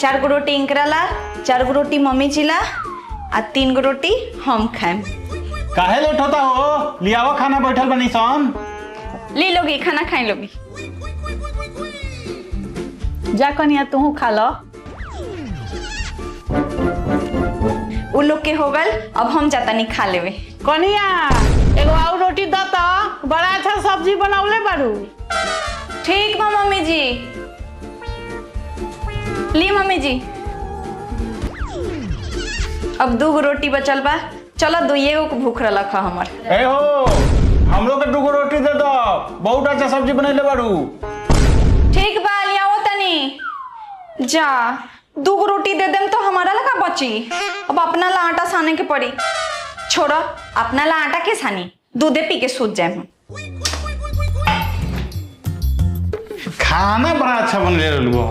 4 गो रोटी इनकरा ला, 4 गो रोटी मम्मी जी ला आ 3 गो रोटी हम खाएम। काहे लेट होता हो? लियाओ खाना बैठल बनी सन। ली लोगी खाना खाई लोगी। जा कनिया तू खा लो। उ लोग के हो गल, अब हम जाता नहीं खा लेवे। कनिया एगो और रोटी दो तो, बड़ा अच्छा सब्जी बनौले बारू। ठीक बा मम्मी जी। ली मम्मी जी। अब 2 गो रोटी बचल बा, चलो 2 गो भूख रखा हमर। ए हो, हम लोग के 2 गो रोटी दे दो, बहुत अच्छा सब्जी बनैले बारू। ठीक बा लियाओ तनी। जा 2 गो रोटी दे देम तो हमारा लगा बची। अब अपना ला आटा साने के पड़ी। छोड़ो, अपना ला आटा के सानी, दूधे पी के सूत जाए। खाना बड़ा अच्छा बनले रहलू।